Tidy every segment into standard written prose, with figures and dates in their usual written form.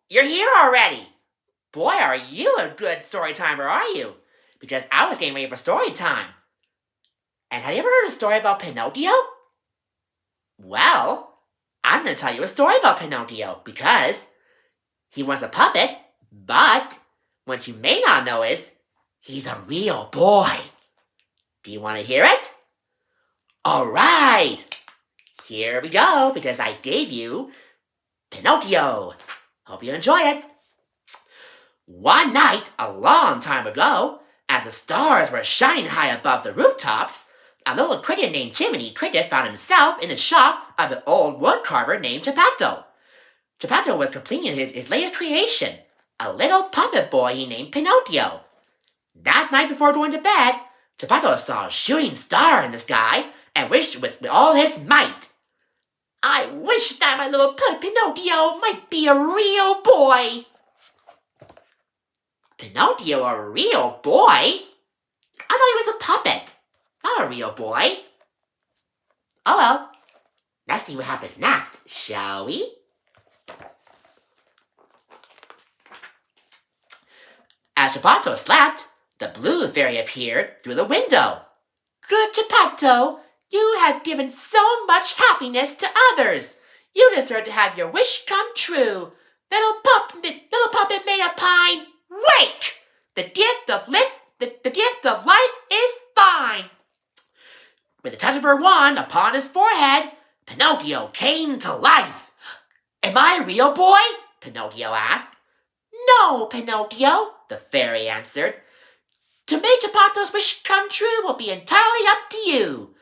You're here already! Boy, are you a good story timer, are you? Because I was getting ready for story time. And have you ever heard a story about Pinocchio? Well, I'm going to tell you a story about Pinocchio because he was a puppet, but what you may not know is he's a real boy. Do you want to hear it? Alright, here we go because I gave you Pinocchio. Hope you enjoy it. One night, a long time ago, as the stars were shining high above the rooftops, a little cricket named Jiminy Cricket found himself in the shop of an old woodcarver named Geppetto. Geppetto was completing his latest creation, a little puppet boy he named Pinocchio. That night before going to bed, Geppetto saw a shooting star in the sky and wished with all his might. I wish that my little puppet Pinocchio might be a real boy. Pinocchio, a real boy? I thought he was a puppet, not a real boy. Oh well, let's see what happens next, shall we? As Geppetto slept, the blue fairy appeared through the window. Good Geppetto, you have given so much happiness to others. You deserve to have your wish come true. Little puppet made of pine, wake! The gift of life is thine. With a touch of her wand upon his forehead, Pinocchio came to life. Am I a real boy? Pinocchio asked. No, Pinocchio, the fairy answered. To make Geppetto's wish come true will be entirely up to you.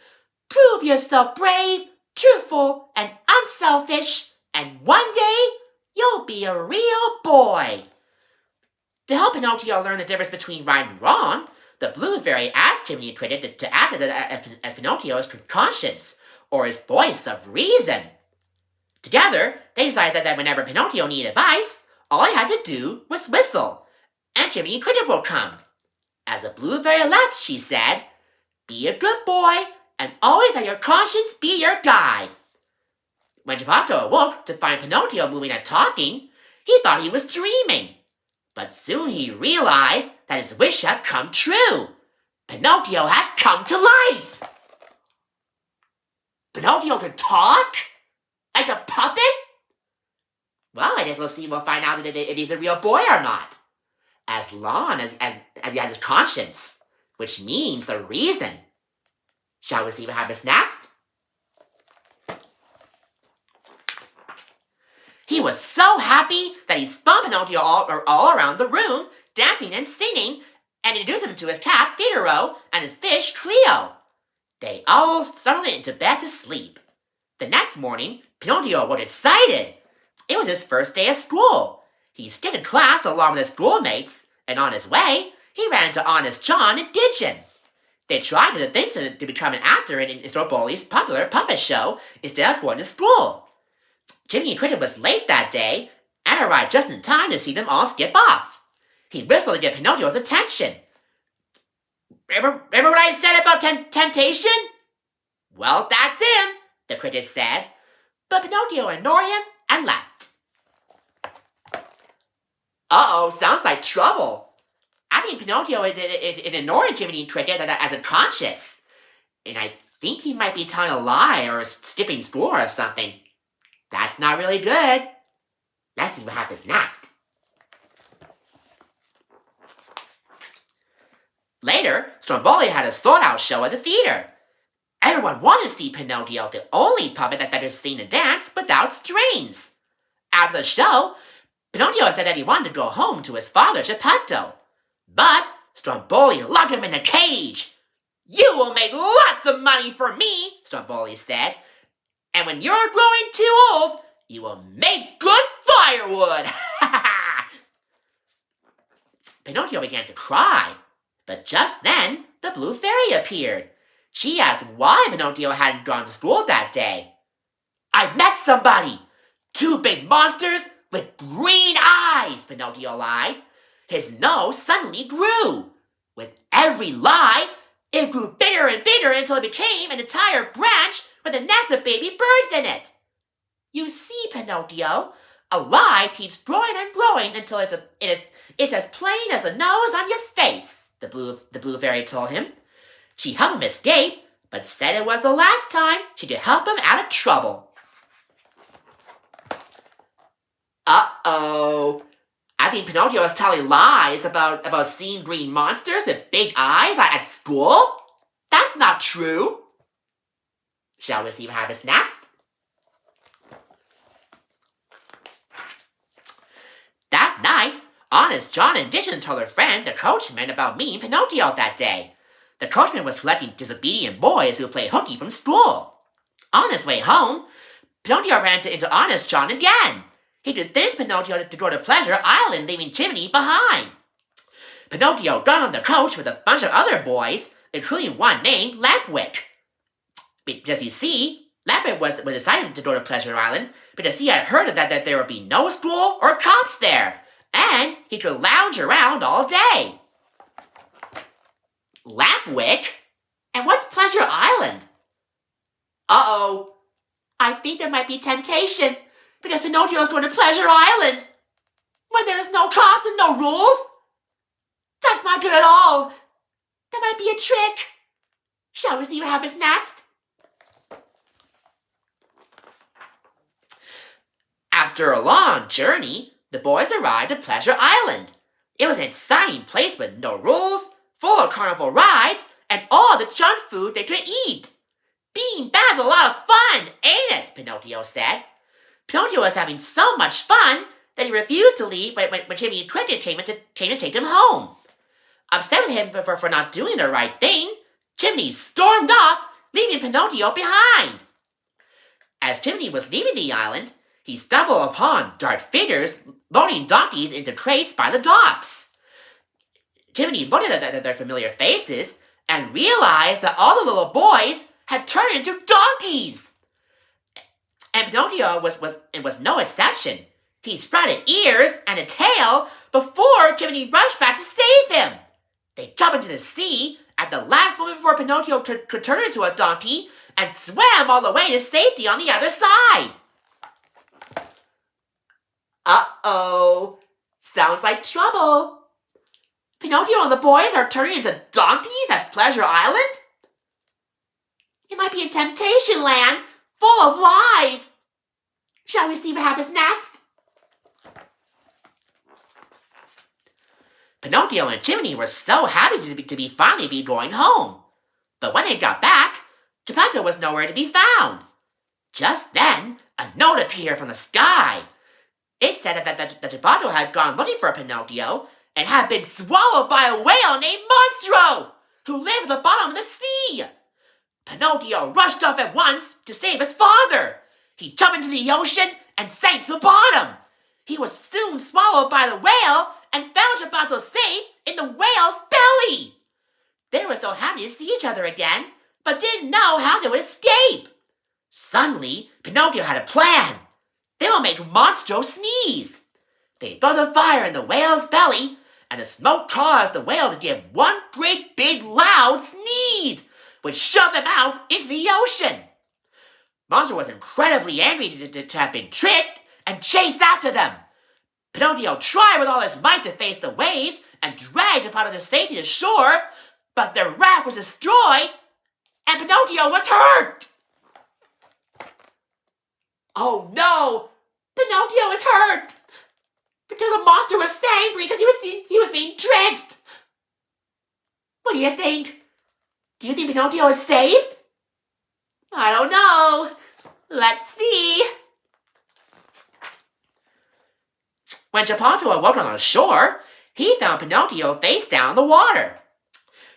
Prove yourself brave, truthful, and unselfish, and one day you'll be a real boy. To help Pinocchio learn the difference between right and wrong, the blue fairy asked Jiminy Cricket to act as Pinocchio's conscience, or his voice of reason. Together, they decided that whenever Pinocchio needed advice, all he had to do was whistle, and Jiminy Cricket would come. As the blue fairy left, she said, Be a good boy, and always let your conscience be your guide. When Geppetto awoke to find Pinocchio moving and talking, he thought he was dreaming. But soon he realized that his wish had come true. Pinocchio had come to life. Pinocchio could talk? Like a puppet? Well, I guess we'll find out if he's a real boy or not. As long as he has his conscience, which means the reason. Shall we see what happens next? He was so happy that he spun Pinocchio all around the room, dancing and singing, and introduced him to his cat Figaro and his fish Cleo. They all settled into bed to sleep. The next morning, Pinocchio was excited. It was his first day of school. He skipped class along with his schoolmates, and on his way, he ran into Honest John and Gidget. They tried to think to become an actor in Stromboli's popular puppet show instead of going to school. Jiminy Cricket was late that day and arrived just in time to see them all skip off. He whistled to get Pinocchio's attention. Remember what I said about temptation? Well, that's him, the cricket said. But Pinocchio ignored him and left. Uh-oh, sounds like trouble. I think Pinocchio is ignoring Jiminy Cricket as a conscience. And I think he might be telling a lie or skipping school or something. That's not really good. Let's see what happens next. Later, Stromboli had a sold-out show at the theater. Everyone wanted to see Pinocchio, the only puppet that could sing and dance without strings. After the show, Pinocchio said that he wanted to go home to his father, Geppetto. But Stromboli locked him in a cage. You will make lots of money for me, Stromboli said. And when you're growing too old, you will make good firewood. Pinocchio began to cry. But just then, the blue fairy appeared. She asked why Pinocchio hadn't gone to school that day. I met somebody. 2 big monsters with green eyes, Pinocchio lied. His nose suddenly grew. With every lie, it grew bigger and bigger until it became an entire branch with a nest of baby birds in it. You see, Pinocchio, A lie keeps growing and growing until it's as plain as the nose on your face, the blue fairy told him. She helped him escape, but said it was the last time she could help him out of trouble. Uh-oh. I think Pinocchio was telling lies about seeing green monsters with big eyes at school. That's not true. Shall we see what happens next? That night, Honest John and Dishon told her friend, the coachman, about meeting Pinocchio that day. The coachman was collecting disobedient boys who play hooky from school. On his way home, Pinocchio ran into Honest John again. He convinced Pinocchio to go to Pleasure Island, leaving Chimney behind. Pinocchio got on the coach with a bunch of other boys, including one named Lepwick. Because you see, Lepwick was decided to go to Pleasure Island because he had heard that there would be no school or cops there, and he could lounge around all day. Lapwick? And what's Pleasure Island? Uh-oh. I think there might be temptation, because Pinocchio's going to Pleasure Island, when there's no cops and no rules. That's not good at all. That might be a trick. Shall we see what happens next? After a long journey, the boys arrived at Pleasure Island. It was an exciting place with no rules, full of carnival rides, and all the junk food they could eat. Being bad's a lot of fun, ain't it? Pinocchio said. Pinocchio was having so much fun that he refused to leave when Jimmy Cricket came to take him home. Upset with him for not doing the right thing, Chimney stormed off, leaving Pinocchio behind. As Chimney was leaving the island, he stumbled upon dark figures loading donkeys into crates by the docks. Chimney looked at their familiar faces and realized that all the little boys had turned into donkeys. And Pinocchio was no exception. He sprouted ears and a tail before Chimney rushed back to save him. They jumped into the sea at the last moment before Pinocchio could turn into a donkey and swam all the way to safety on the other side. Uh-oh. Sounds like trouble. Pinocchio and the boys are turning into donkeys at Pleasure Island? It might be in Temptation Land, full of lies. Shall we see what happens next? Pinocchio and Chimney were so happy to finally be going home. But when they got back, Geppetto was nowhere to be found. Just then, a note appeared from the sky. It said that Geppetto had gone looking for Pinocchio and had been swallowed by a whale named Monstro, who lived at the bottom of the sea. Pinocchio rushed off at once to save his father. He jumped into the ocean and sank to the bottom. He was soon swallowed by the whale and found Geppetto safe in the whale's belly. They were so happy to see each other again, but didn't know how they would escape. Suddenly, Pinocchio had a plan. They will make Monstro sneeze. They built a fire in the whale's belly, and the smoke caused the whale to give one great big loud sneeze, which shoved him out into the ocean. Monstro was incredibly angry to have been tricked and chased after them. Pinocchio tried with all his might to face the waves and drag Geppetto to safety to shore, but their raft was destroyed, and Pinocchio was hurt. Oh no! Pinocchio is hurt! Because the monster was angry because he was being tricked. What do you think? Do you think Pinocchio is saved? I don't know. Let's see. When Geppetto awoke on the shore, he found Pinocchio face down in the water.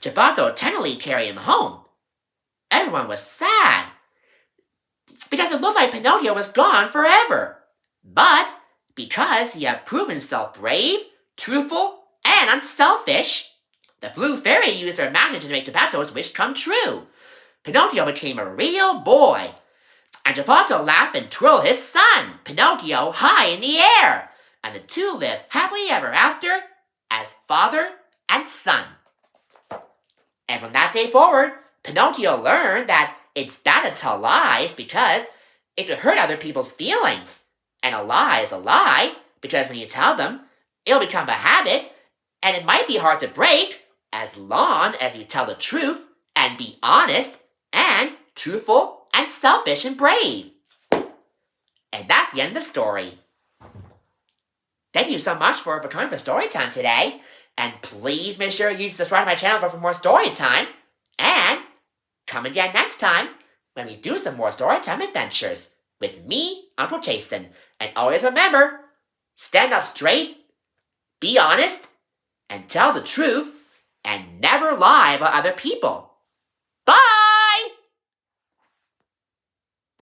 Geppetto tenderly carried him home. Everyone was sad, because it looked like Pinocchio was gone forever. But because he had proven himself brave, truthful, and unselfish, the Blue Fairy used her magic to make Geppetto's wish come true. Pinocchio became a real boy, and Geppetto laughed and twirled his son, Pinocchio, high in the air, and the two lived happily ever after as father and son. And from that day forward, Pinocchio learned that it's bad to tell lies because it could hurt other people's feelings. And a lie is a lie, because when you tell them, it'll become a habit, and it might be hard to break, as long as you tell the truth and be honest and truthful and selfish and brave. And that's the end of the story. Thank you so much for coming for story time today. And please make sure you subscribe to my channel for more story time. And come again next time when we do some more story time adventures with me, Uncle Jason. And always remember, stand up straight, be honest, and tell the truth, and never lie about other people. Bye!